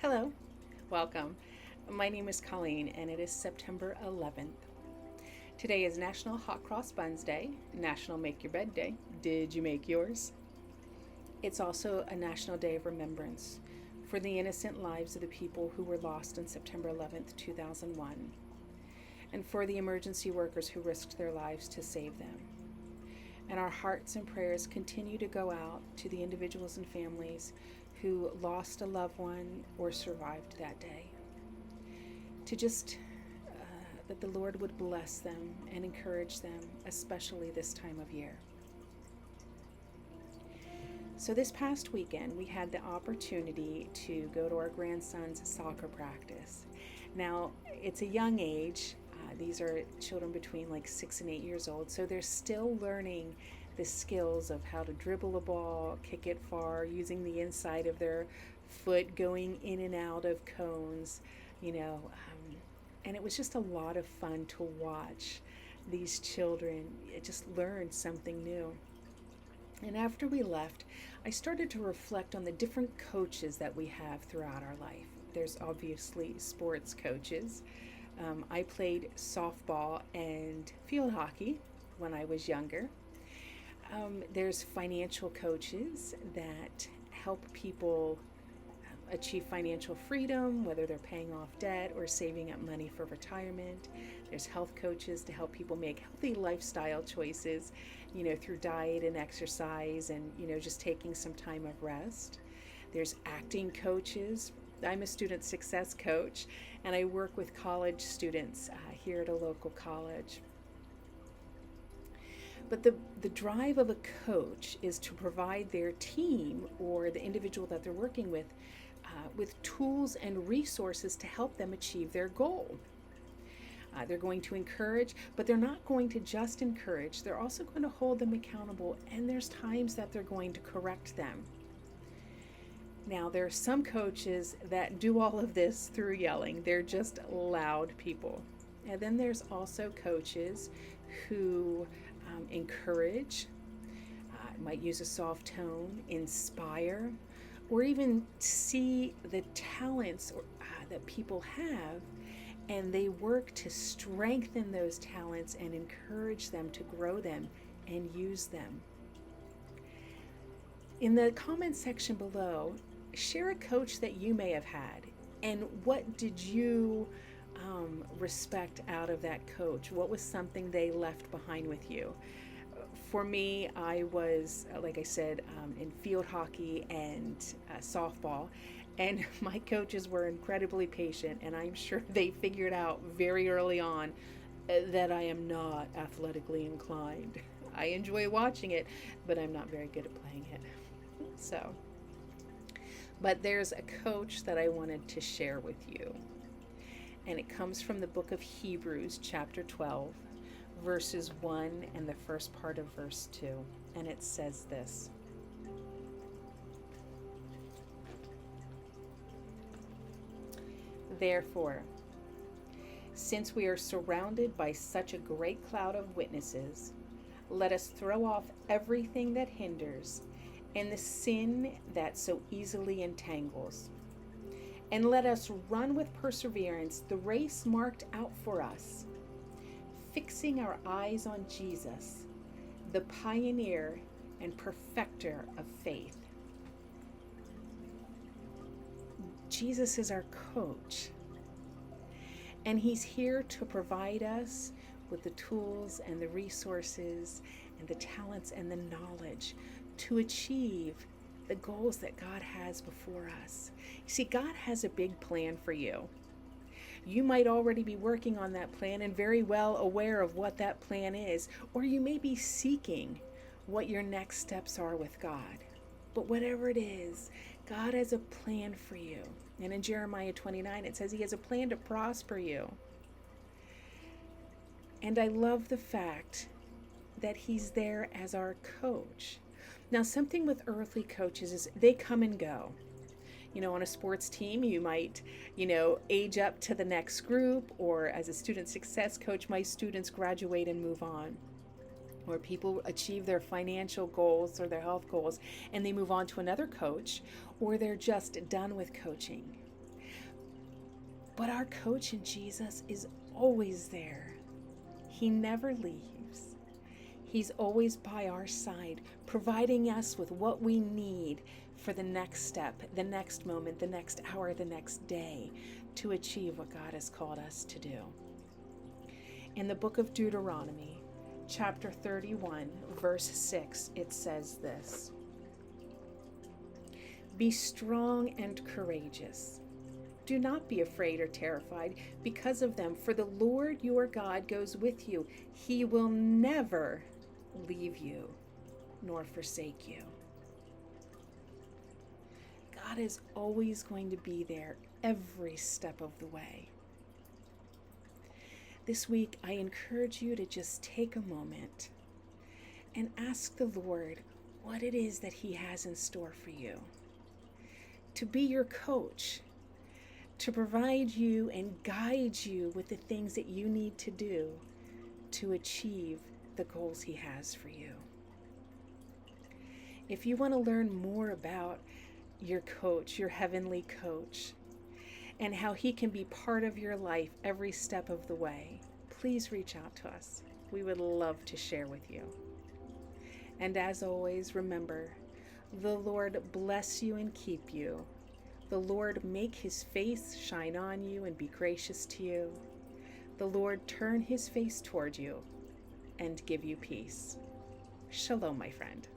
Hello, welcome. My name is Colleen and it is September 11th. Today is National Hot Cross Buns Day, National Make Your Bed Day. Did you make yours? It's also a National Day of Remembrance for the innocent lives of the people who were lost on September 11th, 2001, and for the emergency workers who risked their lives to save them. And our hearts and prayers continue to go out to the individuals and families who lost a loved one or survived that day. To just that the Lord would bless them and encourage them, especially this time of year. So this past weekend, we had the opportunity to go to our grandson's soccer practice. Now, it's a young age. These are children between like 6 and 8 years old, so they're still learning the skills of how to dribble a ball, kick it far, using the inside of their foot, going in and out of cones, you know. And it was just a lot of fun to watch these children just learn something new. And after we left, I started to reflect on the different coaches that we have throughout our life. There's obviously sports coaches. I played softball and field hockey when I was younger. There's financial coaches that help people achieve financial freedom, whether they're paying off debt or saving up money for retirement. There's health coaches to help people make healthy lifestyle choices, through diet and exercise and, just taking some time of rest. There's acting coaches. I'm a student success coach and I work with college students here at a local college. But the drive of a coach is to provide their team or the individual that they're working with tools and resources to help them achieve their goal. They're going to encourage, but they're not going to just encourage. They're also going to hold them accountable, and there's times that they're going to correct them. Now, there are some coaches that do all of this through yelling. They're just loud people. And then there's also coaches who encourage, might use a soft tone, inspire, or even see the talents that people have, and they work to strengthen those talents and encourage them to grow them and use them. In the comment section below, share a coach that you may have had, and what did you respect out of that coach? What was something they left behind with you? For me, I was, like I said, in field hockey and softball, and my coaches were incredibly patient, and I'm sure they figured out very early on that I am not athletically inclined. I enjoy watching it, but I'm not very good at playing it. So, but there's a coach that I wanted to share with you, and it comes from the book of Hebrews, chapter 12, verses 1 and the first part of verse 2, and it says this: Therefore, since we are surrounded by such a great cloud of witnesses, let us throw off everything that hinders and the sin that so easily entangles. And let us run with perseverance the race marked out for us, fixing our eyes on Jesus, the pioneer and perfecter of faith. Jesus is our coach, and he's here to provide us with the tools and the resources and the talents and the knowledge to achieve the goals that God has before us. You see, God has a big plan for you. You might already be working on that plan and very well aware of what that plan is, or you may be seeking what your next steps are with God. But whatever it is, God has a plan for you. And in Jeremiah 29, it says he has a plan to prosper you. And I love the fact that he's there as our coach. Now, something with earthly coaches is they come and go. On a sports team, you might, age up to the next group, or as a student success coach, my students graduate and move on. Or people achieve their financial goals or their health goals and they move on to another coach, or they're just done with coaching. But our coach in Jesus is always there. He never leaves. He's always by our side, providing us with what we need for the next step, the next moment, the next hour, the next day to achieve what God has called us to do. In the book of Deuteronomy, chapter 31, verse 6, it says this: "Be strong and courageous. Do not be afraid or terrified because of them, for the Lord your God goes with you. He will never leave you nor forsake you." God is always going to be there every step of the way. This week, I encourage you to just take a moment and ask the Lord what it is that He has in store for you. To be your coach, to provide you and guide you with the things that you need to do to achieve the goals He has for you. If you want to learn more about your coach, your heavenly coach, and how he can be part of your life every step of the way, please reach out to us. We would love to share with you. And as always, remember, the Lord bless you and keep you. The Lord make His face shine on you and be gracious to you. The Lord turn His face toward you and give you peace. Shalom, my friend.